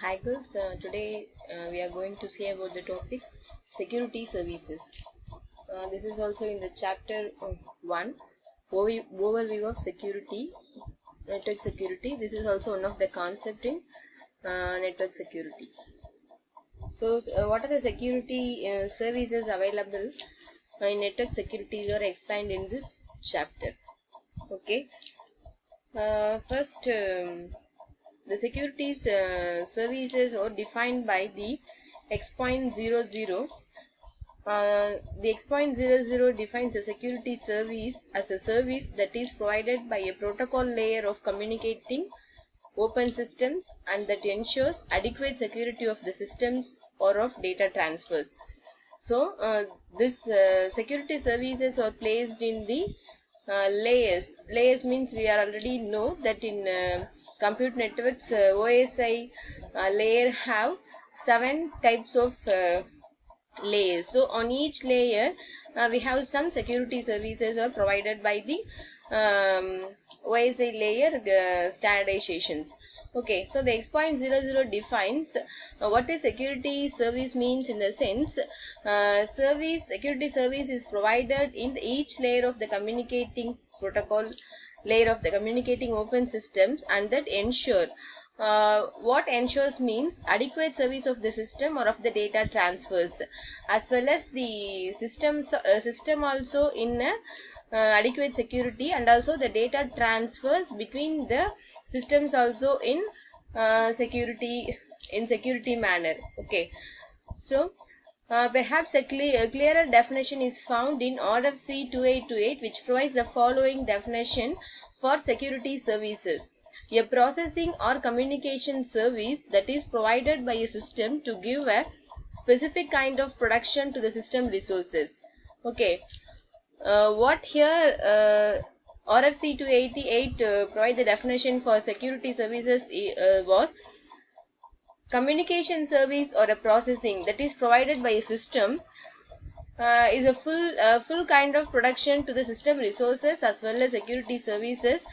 Hi girls, today we are going to see about the topic security services. This is also in the chapter 1 overview of security, network security. This is also one of the concept in network security. So, what are the security services available in network security are explained in this chapter. Okay. First, the securities services are defined by the X.00. The X.00 defines a security service as a service that is provided by a protocol layer of communicating open systems and that ensures adequate security of the systems or of data transfers. So, this security services are placed in the layers. Layers means we are already know that in computer networks OSI layer have 7 types of layers. So on each layer we have some security services are provided by the OSI layer standardizations. Okay, so the X.00 defines what is security service means in the sense security service is provided in each layer of the communicating protocol layer of the communicating open systems and that ensure what ensures means adequate service of the system or of the data transfers as well as the system also in adequate security and also the data transfers between the systems also in security manner. Okay, so perhaps a clearer definition is found in RFC 2828, which provides the following definition for security services: a processing or communication service that is provided by a system to give a specific kind of protection to the system resources. Okay, what here RFC 288 provide the definition for security services was communication service or a processing that is provided by a system is a full kind of protection to the system resources as well as security services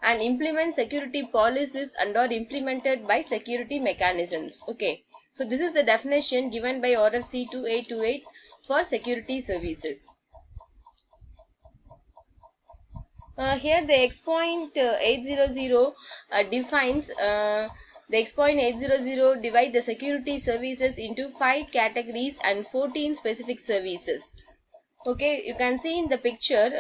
and implement security policies and are implemented by security mechanisms. Okay, so this is the definition given by RFC 2828 for security services. Here the X.800 defines the X.800 divide the security services into 5 categories and 14 specific services. Okay, you can see in the picture.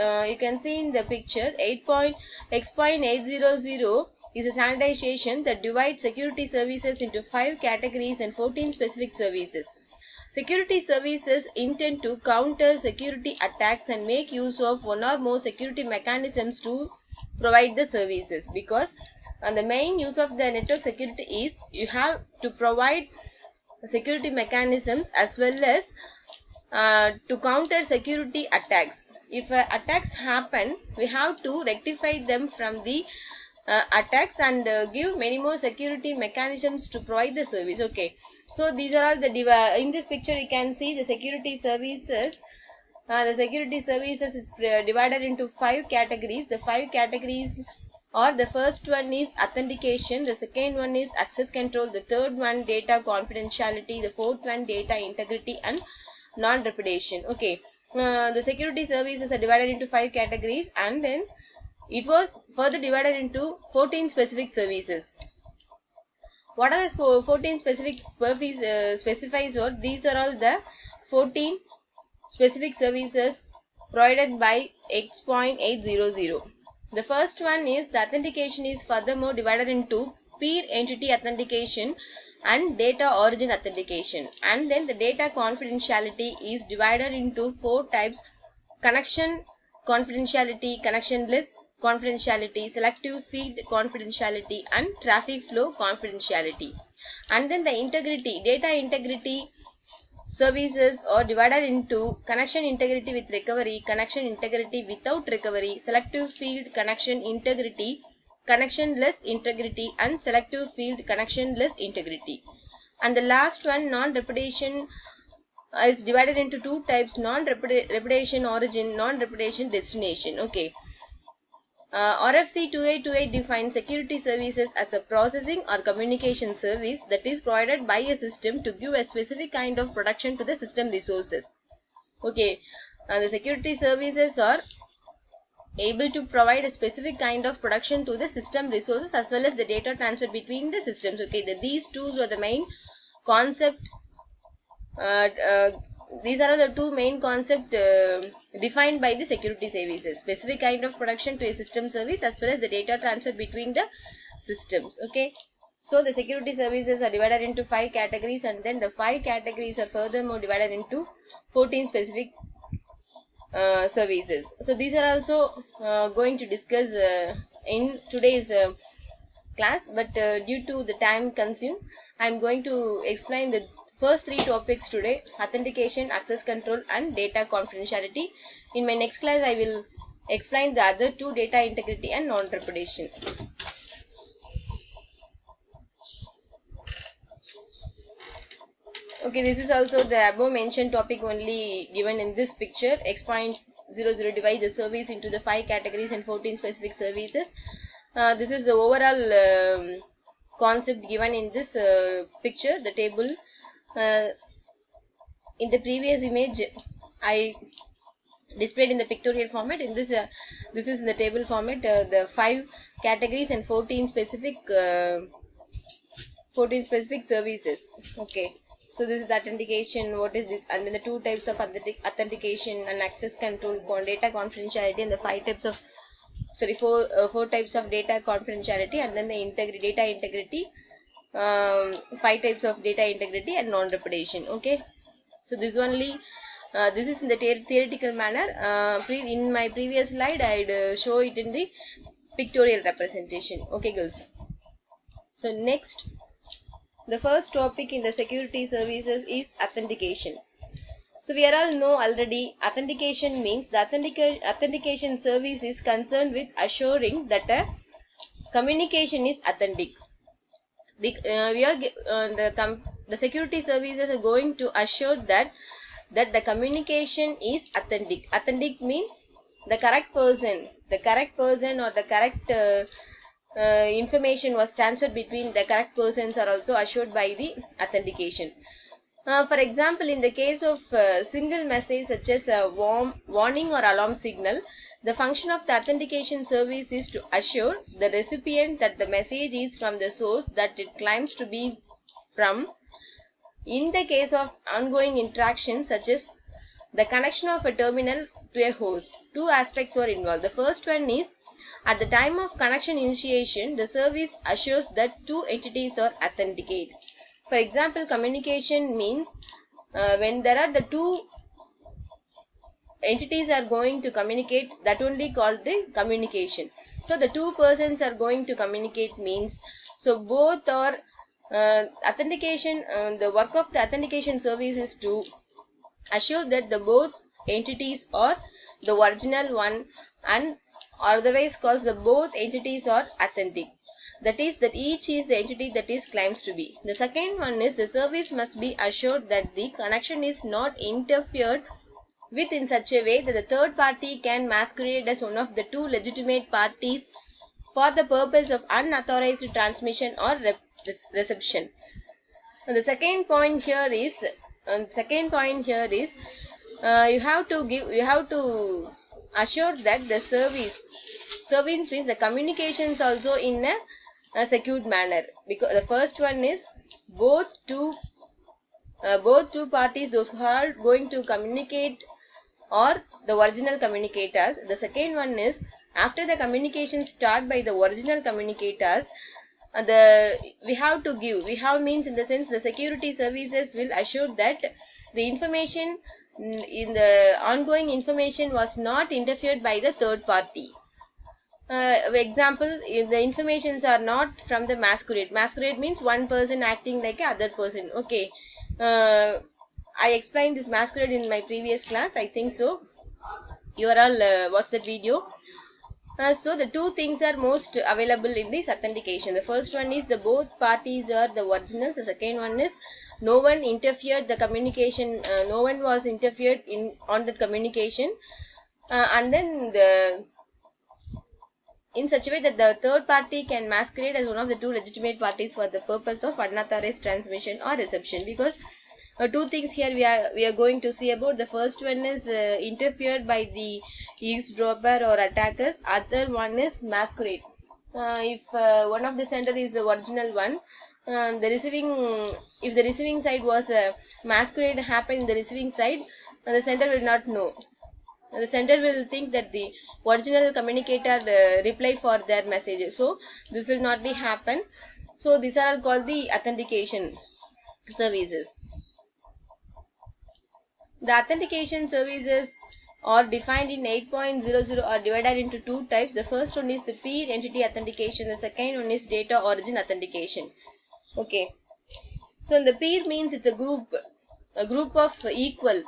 X.800 is a standardization that divides security services into 5 categories and 14 specific services. Security services intend to counter security attacks and make use of one or more security mechanisms to provide the services, because the main use of the network security is you have to provide security mechanisms as well as to counter security attacks. If attacks happen, we have to rectify them from the attacks and give many more security mechanisms to provide the service. Okay, so these are all the in this picture you can see the security services. The security services is divided into 5 categories. The 5 categories are: the first one is authentication, the second one is access control, the third one data confidentiality, the fourth one data integrity and non-repudiation. Okay, the security services are divided into 5 categories and then it was further divided into 14 specific services. What are the 14 specific specifies? Or these are all the 14 specific services provided by X.800. The first one is the authentication is furthermore divided into peer entity authentication and data origin authentication, and then the data confidentiality is divided into 4 types: connection confidentiality, connectionless confidentiality, selective field confidentiality and traffic flow confidentiality. And then the integrity, data integrity services are divided into connection integrity with recovery, connection integrity without recovery, selective field connection integrity, connectionless integrity and selective field connectionless integrity. And the last one, non-repudiation, is divided into 2 types: non-repudiation origin, non-repudiation destination. Okay, RFC 2828 defines security services as a processing or communication service that is provided by a system to give a specific kind of protection to the system resources. Okay, the security services are able to provide a specific kind of protection to the system resources as well as the data transfer between the systems. Okay, these two are the main concept. These are the two main concepts defined by the security services: specific kind of protection to a system service as well as the data transfer between the systems. Okay, so the security services are divided into 5 categories, and then the 5 categories are furthermore divided into 14 specific services. So these are also going to discuss in today's class, but due to the time consumed, I am going to explain the first 3 topics today: authentication, access control, and data confidentiality. In my next class, I will explain the other 2: data integrity and non-repudiation. Okay, this is also the above mentioned topic only given in this picture. X.00 divides the service into the 5 categories and 14 specific services. This is the overall concept given in this picture, the table. In the previous image, I displayed in the pictorial format. In this, this is in the table format. The 5 categories and 14 specific services. Okay. So this is the authentication. What is it? And then the 2 types of authentication and access control, data confidentiality, and the 5 types of 4 types of data confidentiality, and then the data integrity, 5 types of data integrity and non-repudiation. Okay, so this only this is in the theoretical manner. In my previous slide, I'd show it in the pictorial representation. Okay, girls. So next, the first topic in the security services is authentication. So we all know already, authentication means the authentication service is concerned with assuring that a communication is authentic. The security services are going to assure that the communication is authentic. Authentic means the correct person or the correct information was transferred between the correct persons are also assured by the authentication. For example, in the case of single message such as a warning or alarm signal, the function of the authentication service is to assure the recipient that the message is from the source that it claims to be from. In the case of ongoing interaction such as the connection of a terminal to a host, 2 aspects are involved. The first one is, at the time of connection initiation, the service assures that 2 entities are authenticated. For example, communication means when there are the 2 entities are going to communicate, that only called the communication. So the 2 persons are going to communicate means, so both are authentication. The work of the authentication service is to assure that the both entities are the original one, and otherwise calls the both entities are authentic. That is, that each is the entity that is claims to be. The second one is, the service must be assured that the connection is not interfered with in such a way that the third party can masquerade as one of the 2 legitimate parties for the purpose of unauthorized transmission or reception. And the second point here is, you have to assure that the service means the communications also in a secured manner, because the first one is both two parties, those who are going to communicate, or the original communicators. The second one is, after the communication start by the original communicators, we have means, in the sense the security services will assure that the information in the ongoing information was not interfered by the third party. Example, the informations are not from the masquerade. Masquerade means one person acting like a other person. Okay, I explained this masquerade in my previous class, I think so. You are all watch that video. So the 2 things are most available in this authentication. The first one is, the both parties are the original. The second one is, no one interfered the communication. No one was interfered on the communication. And then in such a way that the third party can masquerade as one of the two legitimate parties for the purpose of unauthorized transmission or reception. Because two things here we are going to see about. The first one is interfered by the eavesdropper or attackers. Other one is masquerade. If one of the sender is the original one, the receiving, if the receiving side was masquerade happened in the receiving side, the sender will not know. The sender will think that the original communicator reply for their messages. So this will not be happen. So these are called the authentication services. The authentication services are defined in 8.00 are divided into two types. The first one is the peer entity authentication. The second one is data origin authentication. Okay. So the peer means it's a group of equal.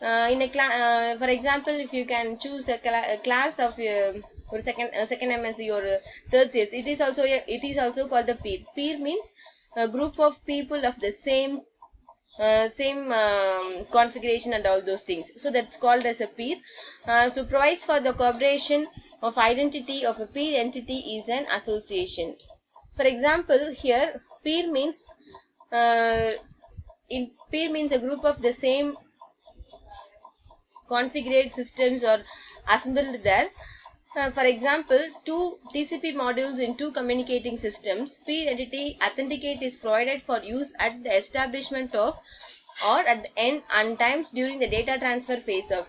In a class, for example, if you can choose a class of or second MSc or third CS, it is also called the peer. Peer means a group of people of the same configuration and all those things. So that's called as a peer. So provides for the corroboration of identity of a peer entity is an association. For example, here peer means peer means a group of the same configured systems or assembled there. For example, two TCP modules in two communicating systems. Peer entity authenticate is provided for use at the establishment of or at the end and times during the data transfer phase of.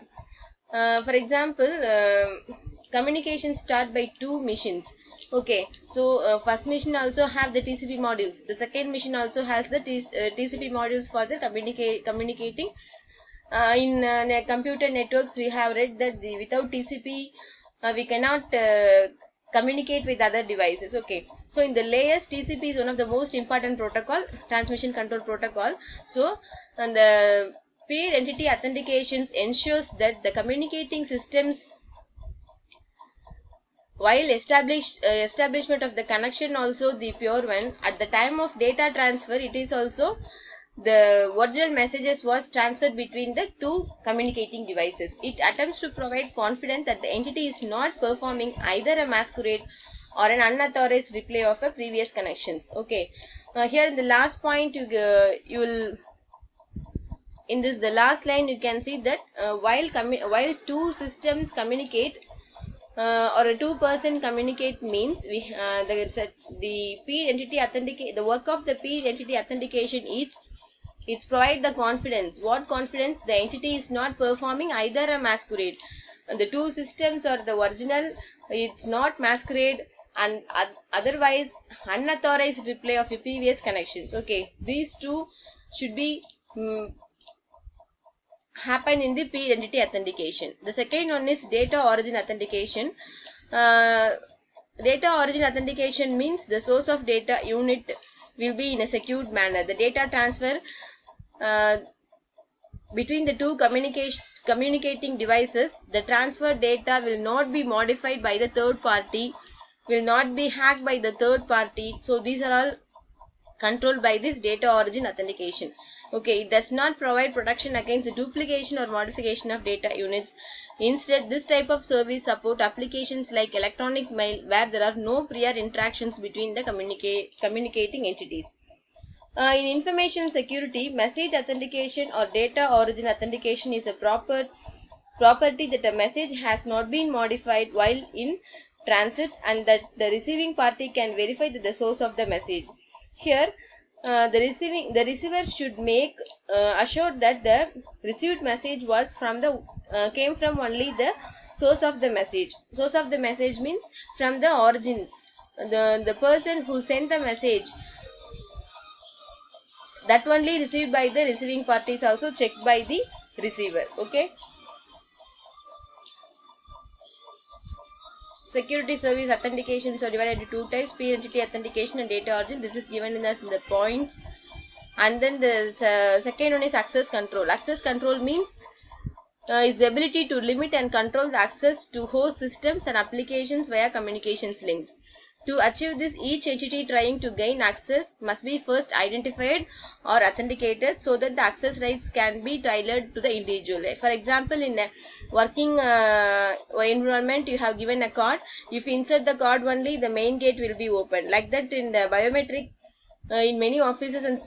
For example, communication start by two machines. Okay, so first machine also have the TCP modules. The second machine also has the TCP modules for the communicating. In computer networks, we have read that without TCP, we cannot communicate with other devices. Okay, so in the layers, TCP is one of the most important protocol, transmission control protocol. So, and the peer entity authentications ensures that the communicating systems, while establishment of the connection also the pure one, at the time of data transfer, it is also the original messages was transferred between the two communicating devices. It attempts to provide confidence that the entity is not performing either a masquerade or an unauthorized replay of a previous connections. Okay, here in the last point, you will in this the last line you can see that while two systems communicate or a two-person communicate means the peer entity authenticate. The work of the peer entity authentication is it's provide the confidence. What confidence? The entity is not performing either a masquerade. And the two systems or the original, it's not masquerade and otherwise unauthorized replay of your previous connections. Okay, these two should be happen in the peer entity authentication. The second one is data origin authentication. Data origin authentication means the source of data unit will be in a secured manner. The data transfer between the two communicating devices, the transfer data will not be modified by the third party, will not be hacked by the third party. So these are all controlled by this data origin authentication. Okay, it does not provide protection against the duplication or modification of data units. Instead, this type of service support applications like electronic mail where there are no prior interactions between the communicating entities. In information security, message authentication or data origin authentication is a property that a message has not been modified while in transit and that the receiving party can verify that the source of the message. Here, the receiver should make assured that the received message was from the came from only the source of the message. Source of the message means from the origin. The person who sent the message, that only received by the receiving party is also checked by the receiver. Okay. Security service authentications are divided into two types: peer entity authentication and data origin. This is given in us in the points. And then the second one is access control. Access control means is the ability to limit and control the access to host systems and applications via communications links. To achieve this, each entity trying to gain access must be first identified or authenticated so that the access rights can be tailored to the individual. For example, in a working environment, you have given a card. If you insert the card only, the main gate will be open. Like that, in the biometric, in many offices and